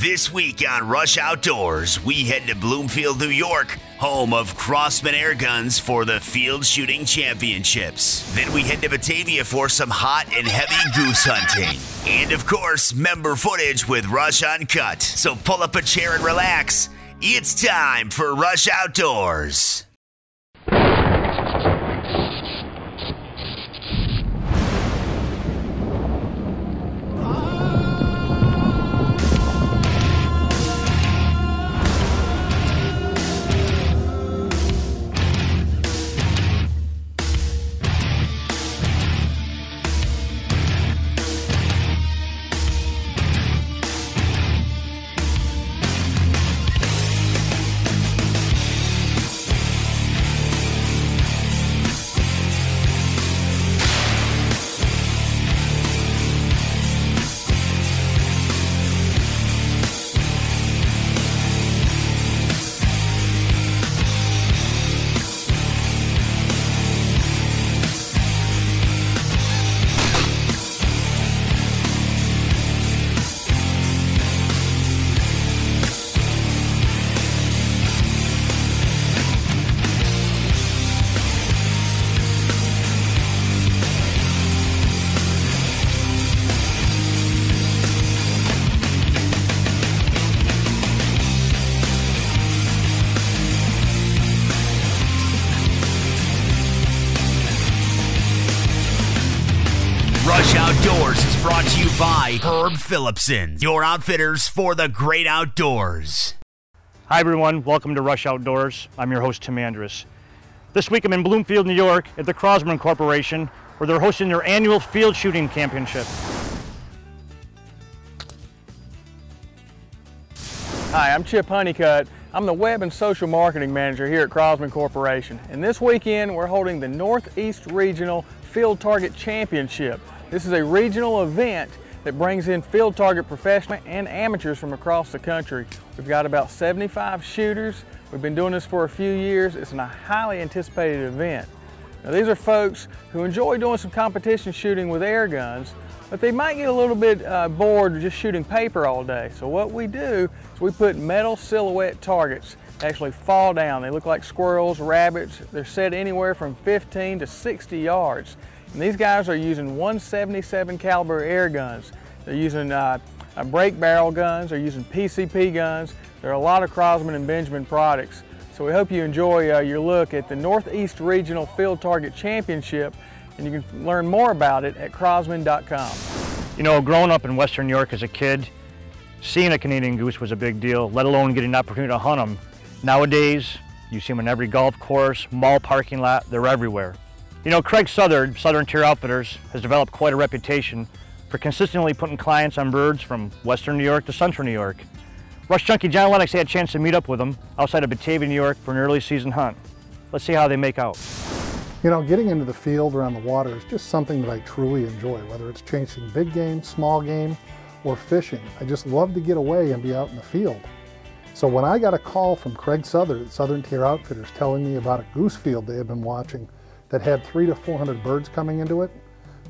This week on Rush Outdoors, we head to Bloomfield, New York, home of Crosman Air Guns for the Field Shooting Championships. Then we head to Batavia for some hot and heavy goose hunting. And of course, member footage with Rush Uncut. So pull up a chair and relax. It's time for Rush Outdoors. Rush Outdoors is brought to you by Herb Phillipson, your outfitters for the great outdoors. Hi everyone, welcome to Rush Outdoors. I'm your host, Tim Andrus. This week I'm in Bloomfield, New York at the Crosman Corporation, where they're hosting their annual field shooting championship. Hi, I'm Chip Honeycutt. I'm the Web and Social Marketing Manager here at Crosman Corporation. And this weekend we're holding the Northeast Regional Field Target Championship. This is a regional event that brings in field target professionals and amateurs from across the country. We've got about 75 shooters. We've been doing this for a few years. It's a highly anticipated event. Now, these are folks who enjoy doing some competition shooting with air guns, but they might get a little bit bored just shooting paper all day. So what we do is we put metal silhouette targets that actually fall down. They look like squirrels, rabbits. They're set anywhere from 15 to 60 yards. And these guys are using 177 caliber air guns. They're using break barrel guns. They're using PCP guns. There are a lot of Crosman and Benjamin products. So we hope you enjoy your look at the Northeast Regional Field Target Championship, and you can learn more about it at crosman.com. You know, growing up in Western New York as a kid, seeing a Canadian goose was a big deal, let alone getting an opportunity to hunt them. Nowadays, you see them in every golf course, mall parking lot, they're everywhere. You know, Craig Southard, Southern Tier Outfitters, has developed quite a reputation for consistently putting clients on birds from Western New York to Central New York. Rush Junkie John Lenox had a chance to meet up with him outside of Batavia, New York for an early season hunt. Let's see how they make out. You know, getting into the field or on the water is just something that I truly enjoy, whether it's chasing big game, small game, or fishing. I just love to get away and be out in the field. So when I got a call from Craig Southard at Southern Tier Outfitters telling me about a goose field they had been watching that had 300 to 400 birds coming into it,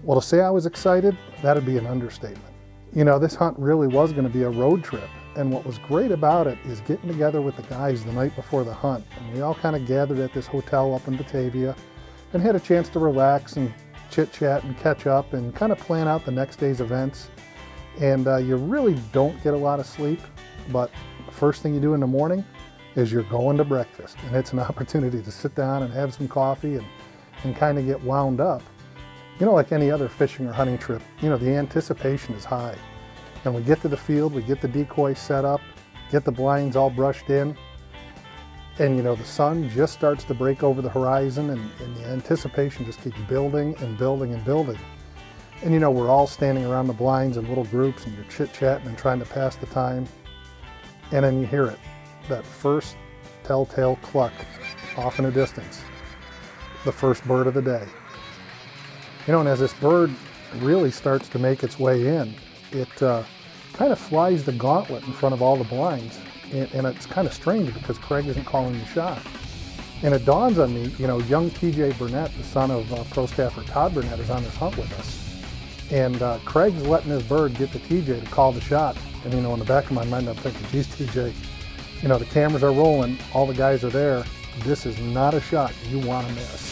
well, to say I was excited, that'd be an understatement. You know, this hunt really was going to be a road trip. And what was great about it is getting together with the guys the night before the hunt. And we all kind of gathered at this hotel up in Batavia and had a chance to relax and chit-chat and catch up and kind of plan out the next day's events. And you really don't get a lot of sleep, but the first thing you do in the morning is you're going to breakfast. And it's an opportunity to sit down and have some coffee and kind of get wound up. You know, like any other fishing or hunting trip, you know, the anticipation is high. And we get to the field, we get the decoys set up, get the blinds all brushed in, and you know, the sun just starts to break over the horizon, and the anticipation just keeps building and building and building. And you know, we're all standing around the blinds in little groups, and you're chit-chatting and trying to pass the time. And then you hear it, that first telltale cluck off in the distance, the first bird of the day. You know, and as this bird really starts to make its way in, it kind of flies the gauntlet in front of all the blinds. And it's kind of strange because Craig isn't calling the shot. And it dawns on me, you know, young TJ Burnett, the son of pro staffer Todd Burnett, is on this hunt with us. And Craig's letting his bird get to TJ to call the shot. And in the back of my mind, I'm thinking, geez, TJ, the cameras are rolling, all the guys are there. This is not a shot you want to miss.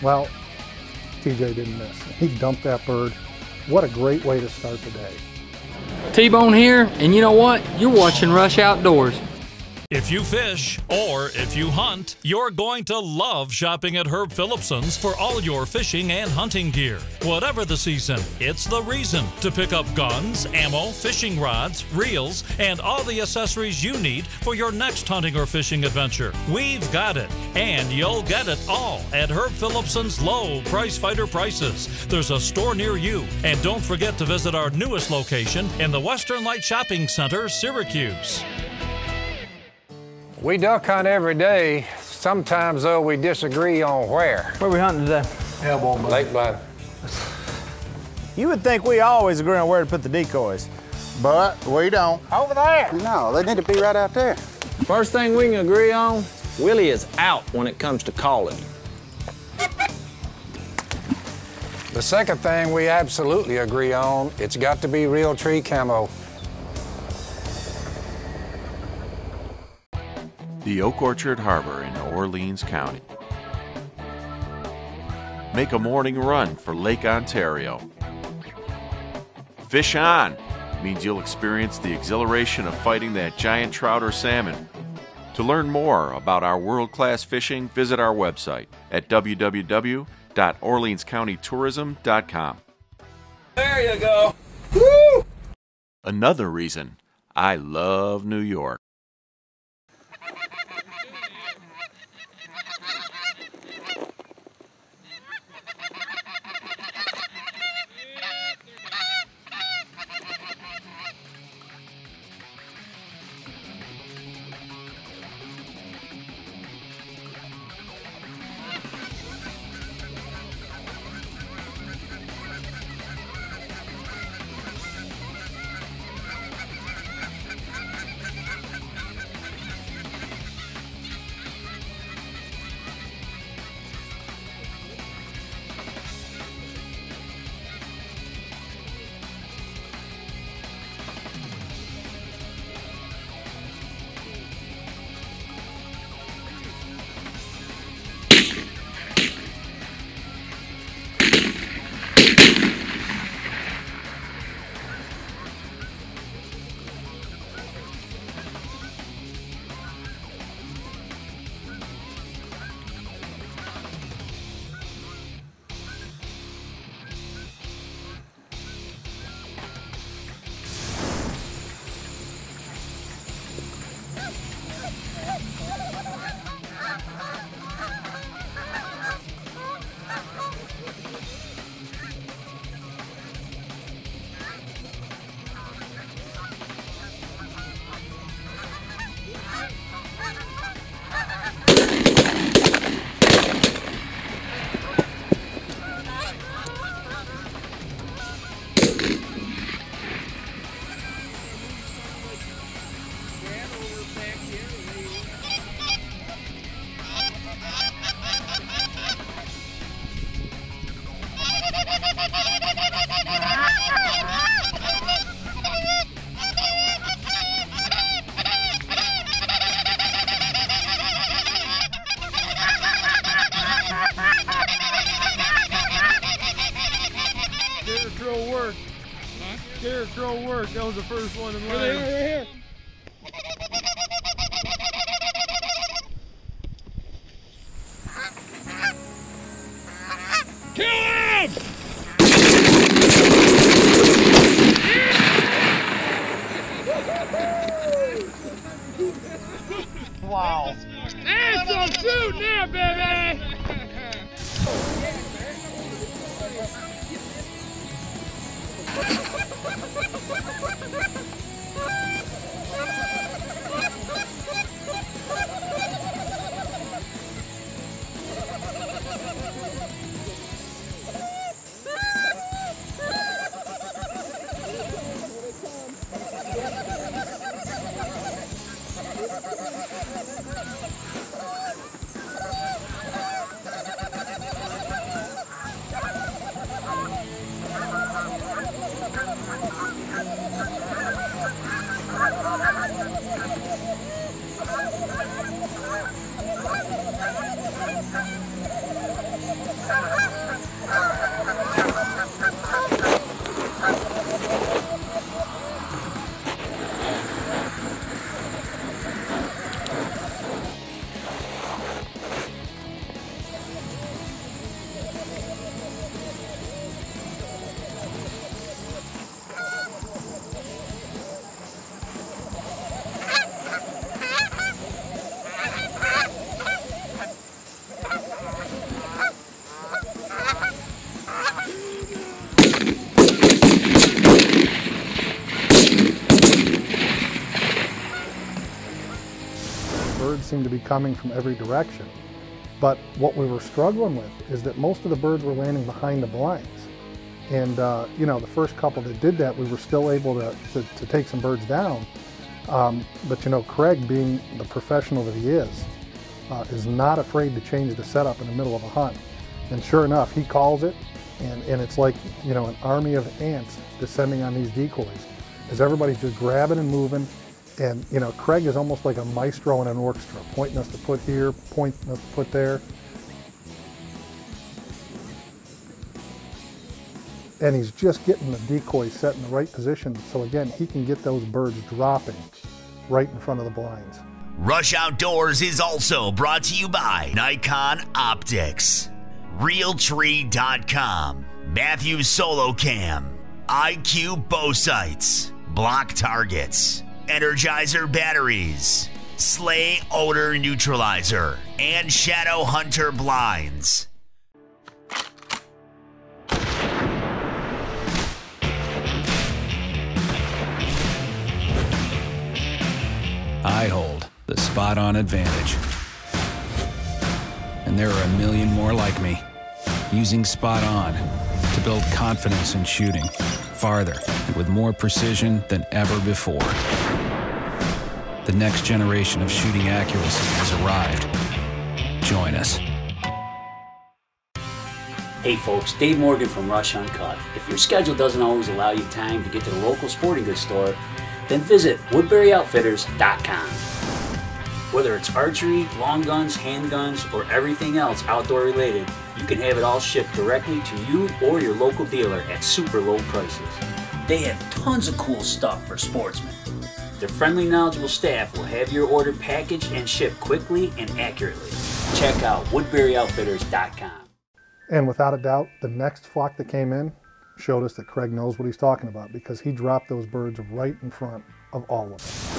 Well, TJ didn't miss. He dumped that bird. What a great way to start the day. T-Bone here, and you know what? You're watching Rush Outdoors. If you fish or if you hunt, you're going to love shopping at Herb Phillipson's for all your fishing and hunting gear. Whatever the season, it's the reason to pick up guns, ammo, fishing rods, reels, and all the accessories you need for your next hunting or fishing adventure. We've got it, and you'll get it all at Herb Phillipson's low price fighter prices. There's a store near you, and don't forget to visit our newest location in the Western Light Shopping Center, Syracuse. We duck hunt every day. Sometimes, though, we disagree on where. Where are we hunting today? Lake Bladder. You would think we always agree on where to put the decoys, but we don't. Over there. No, they need to be right out there. First thing we can agree on, Willie is out when it comes to calling. The second thing we absolutely agree on, it's got to be real tree camo. The Oak Orchard Harbor in Orleans County. Make a morning run for Lake Ontario. Fish on means you'll experience the exhilaration of fighting that giant trout or salmon. To learn more about our world-class fishing, visit our website at www.orleanscountytourism.com. There you go. Woo! Another reason I love New York. Work. That was the first one in line. Right here. Kill him! Wow. That's some shooting there, baby! seemed to be coming from every direction. But what we were struggling with is that most of the birds were landing behind the blinds. And you know, the first couple that did that, we were still able to take some birds down. But you know, Craig, being the professional that he is not afraid to change the setup in the middle of a hunt. And sure enough, he calls it, and it's like, you know, an army of ants descending on these decoys, as everybody's just grabbing and moving. And you know, Craig is almost like a maestro in an orchestra, pointing us to put here, pointing us to put there. And he's just getting the decoys set in the right position, so again, he can get those birds dropping right in front of the blinds. Rush Outdoors is also brought to you by Nikon Optics, Realtree.com, Matthews Solo Cam, IQ Bow Sights, Block Targets, Energizer Batteries, Slay Odor Neutralizer, and Shadow Hunter Blinds. I hold the spot-on advantage. And there are a million more like me, using Spot On to build confidence in shooting farther and with more precision than ever before. The next generation of shooting accuracy has arrived. Join us. Hey folks, Dave Morgan from Rush Uncut. If your schedule doesn't always allow you time to get to the local sporting goods store, then visit WoodburyOutfitters.com. Whether it's archery, long guns, handguns, or everything else outdoor related, you can have it all shipped directly to you or your local dealer at super low prices. They have tons of cool stuff for sportsmen. Their friendly, knowledgeable staff will have your order packaged and shipped quickly and accurately. Check out WoodburyOutfitters.com. And without a doubt, the next flock that came in showed us that Craig knows what he's talking about, because he dropped those birds right in front of all of them.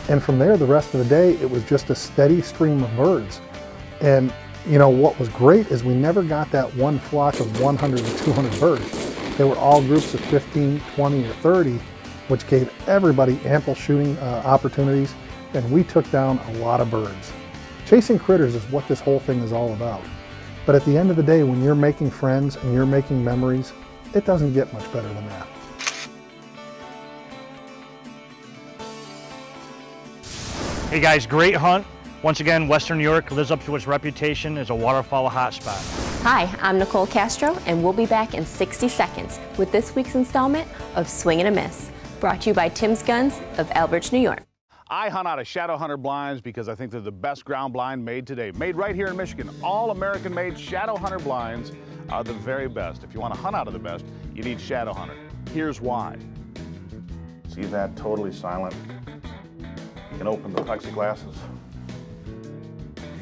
And from there, the rest of the day, it was just a steady stream of birds. And you know, what was great is we never got that one flock of 100 or 200 birds. They were all groups of 15, 20, or 30, which gave everybody ample shooting opportunities, and we took down a lot of birds. Chasing critters is what this whole thing is all about. But at the end of the day, when you're making friends and you're making memories, it doesn't get much better than that. Hey guys, great hunt. Once again, Western New York lives up to its reputation as a waterfowl hotspot. Hi, I'm Nicole Castro, and we'll be back in 60 seconds with this week's installment of Swing and a Miss, brought to you by Tim's Guns of Elbridge, New York. I hunt out of Shadow Hunter blinds because I think they're the best ground blind made today. Made right here in Michigan. All American-made Shadow Hunter blinds are the very best. If you want to hunt out of the best, you need Shadow Hunter. Here's why. See that totally silent? You can open the plexiglasses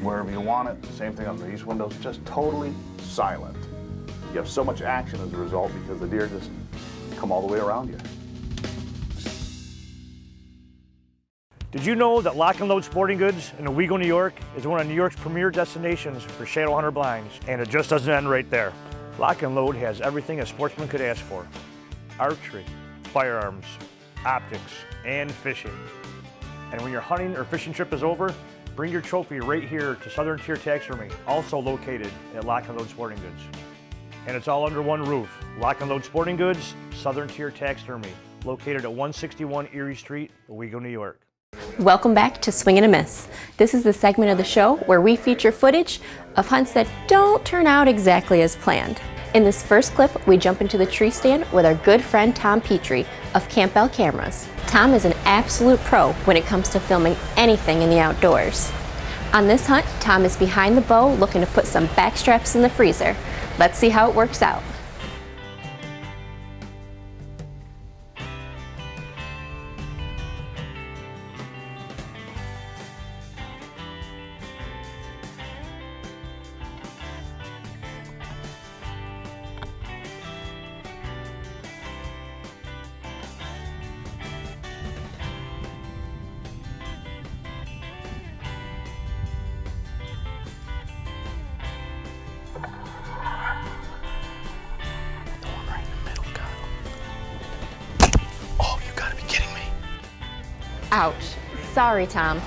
wherever you want it. Same thing on these windows, just totally silent. You have so much action as a result because the deer just come all the way around you. Did you know that Lock and Load Sporting Goods in Owego, New York is one of New York's premier destinations for shadow hunter blinds? And it just doesn't end right there. Lock and Load has everything a sportsman could ask for. Archery, firearms, optics, and fishing. And when your hunting or fishing trip is over, bring your trophy right here to Southern Tier Taxidermy, also located at Lock and Load Sporting Goods. And it's all under one roof. Lock and Load Sporting Goods, Southern Tier Taxidermy, located at 161 Erie Street, Owego, New York. Welcome back to Swing and a Miss. This is the segment of the show where we feature footage of hunts that don't turn out exactly as planned. In this first clip, we jump into the tree stand with our good friend Tom Petrie of Campbell Cameras. Tom is an absolute pro when it comes to filming anything in the outdoors. On this hunt, Tom is behind the bow looking to put some back straps in the freezer. Let's see how it works out. Ouch. Sorry, Tom.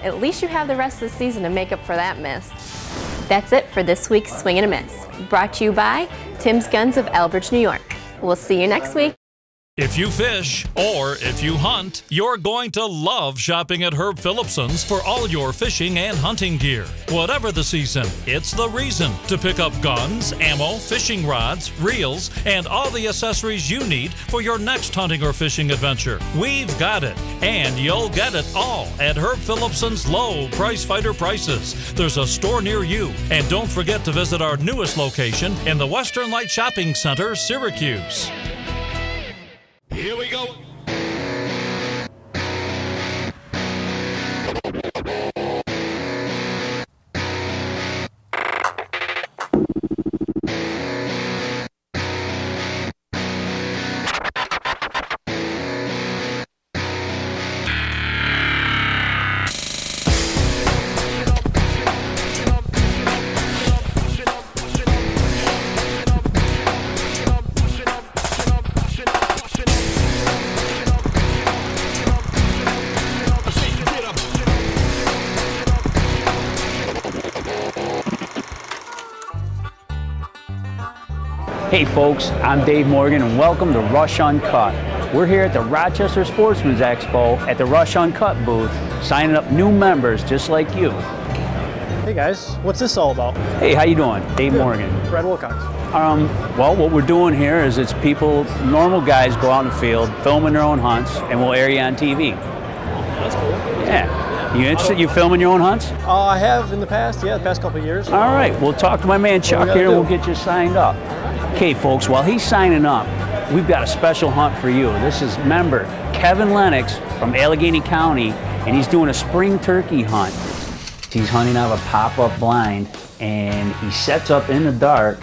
At least you have the rest of the season to make up for that miss. That's it for this week's Swing and a Miss, brought to you by Tim's Guns of Elbridge, New York. We'll see you next week. If you fish or if you hunt, you're going to love shopping at Herb Phillipson's for all your fishing and hunting gear. Whatever the season, it's the reason to pick up guns, ammo, fishing rods, reels, and all the accessories you need for your next hunting or fishing adventure. We've got it, and you'll get it all at Herb Phillipson's low price fighter prices. There's a store near you, and don't forget to visit our newest location in the Western Light Shopping Center, Syracuse. Here we go. Hey folks, I'm Dave Morgan and welcome to Rush Uncut. We're here at the Rochester Sportsman's Expo at the Rush Uncut booth, signing up new members just like you. Hey guys, what's this all about? Hey, how you doing? Dave Morgan. Brad Wilcox. Well, what we're doing here is it's people, normal guys go out in the field, filming their own hunts, and we'll air you on TV. That's cool. Yeah. You interested? You filming your own hunts? I have in the past, yeah, the past couple of years. All right, we'll talk to my man Chuck here and we'll get you signed up. Okay, folks, while he's signing up, we've got a special hunt for you. This is member Kevin Lenox from Allegheny County, and he's doing a spring turkey hunt. He's hunting out of a pop-up blind, and he sets up in the dark,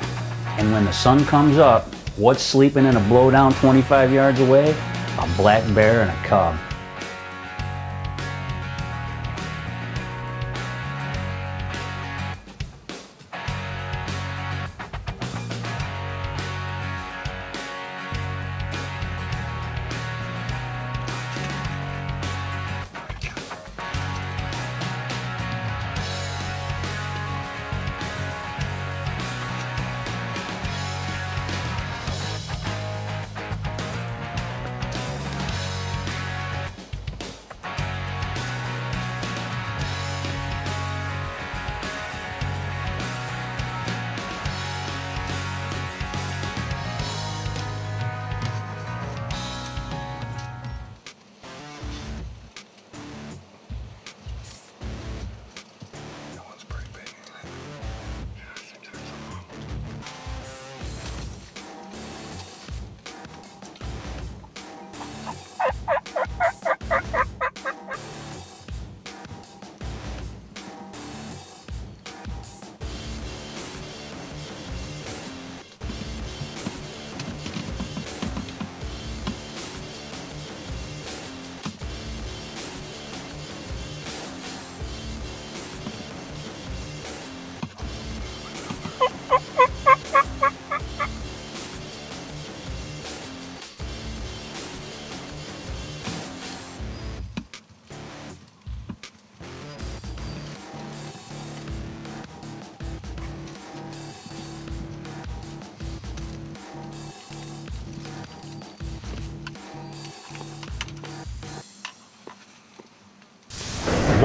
and when the sun comes up, what's sleeping in a blowdown 25 yards away? A black bear and a cub.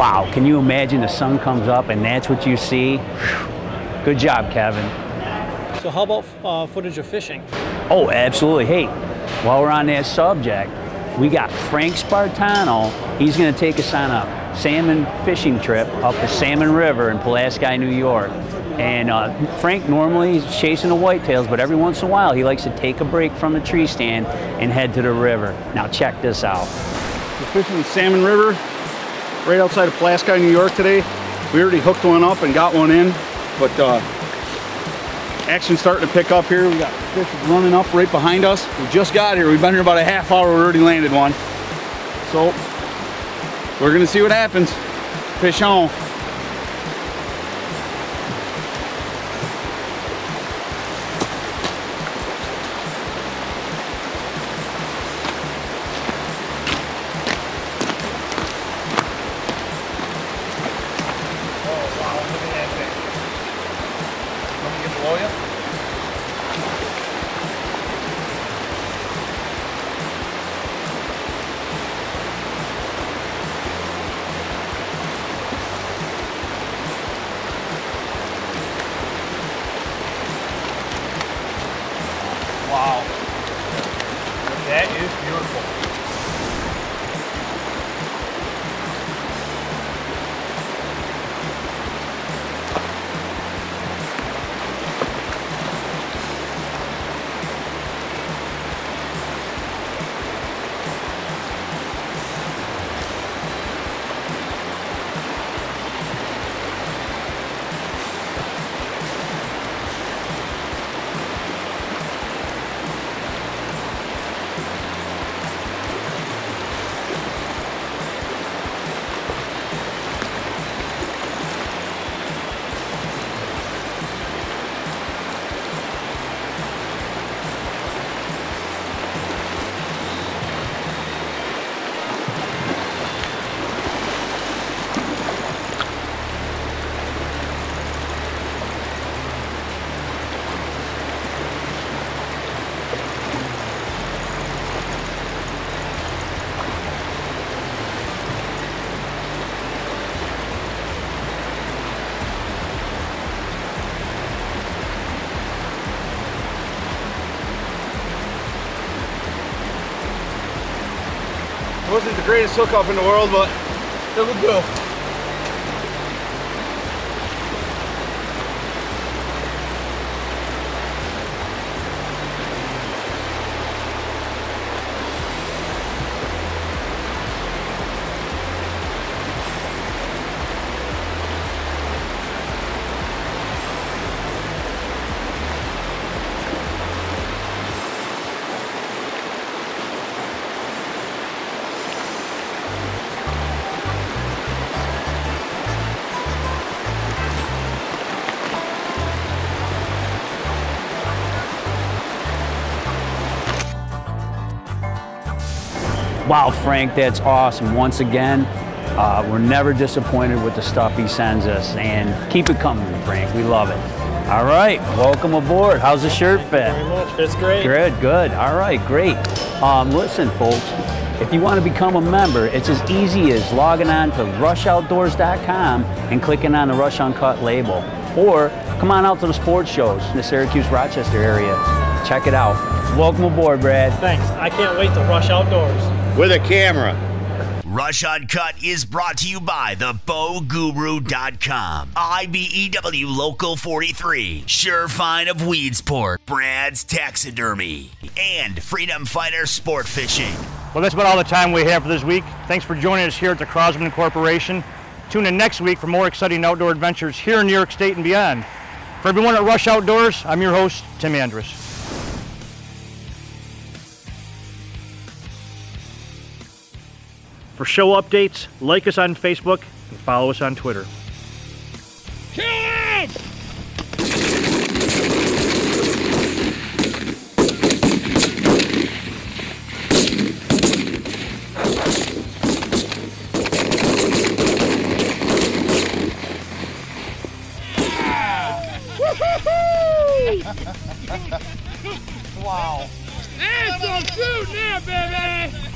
wow, can you imagine the sun comes up and that's what you see? Good job, Kevin. So how about footage of fishing? Oh, absolutely. Hey, while we're on that subject, we got Frank Spartano. He's going to take us on a salmon fishing trip up the Salmon River in Pulaski, New York. And Frank normally is chasing the whitetails, but every once in a while he likes to take a break from the tree stand and head to the river. Now check this out. We're fishing the Salmon River right outside of Pulaski, New York today. We already hooked one up and got one in, but action's starting to pick up here. We got fish running up right behind us. We just got here. We've been here about a half hour. We already landed one. So we're gonna see what happens. Fish on. Wow. That is beautiful. Wasn't the greatest hookup in the world, but it will do. Wow, Frank, that's awesome. Once again, we're never disappointed with the stuff he sends us, and keep it coming, Frank. We love it. All right, welcome aboard. How's the shirt fit? Thank you very much. Fits great. Good, good. All right, great. Listen, folks, if you want to become a member, it's as easy as logging on to rushoutdoors.com and clicking on the Rush Uncut label. Or come on out to the sports shows in the Syracuse-Rochester area. Check it out. Welcome aboard, Brad. Thanks. I can't wait to rush outdoors. With a camera. Rush Uncut is brought to you by thebowguru.com, IBEW Local 43, Sure Fine of Weedsport, Brad's Taxidermy, and Freedom Fighter Sport Fishing. Well, that's about all the time we have for this week. Thanks for joining us here at the Crosman Corporation. Tune in next week for more exciting outdoor adventures here in New York State and beyond. For everyone at Rush Outdoors, I'm your host, Tim Andrus. For show updates, like us on Facebook and follow us on Twitter. Kill him! Wow. That's some shooting there, baby!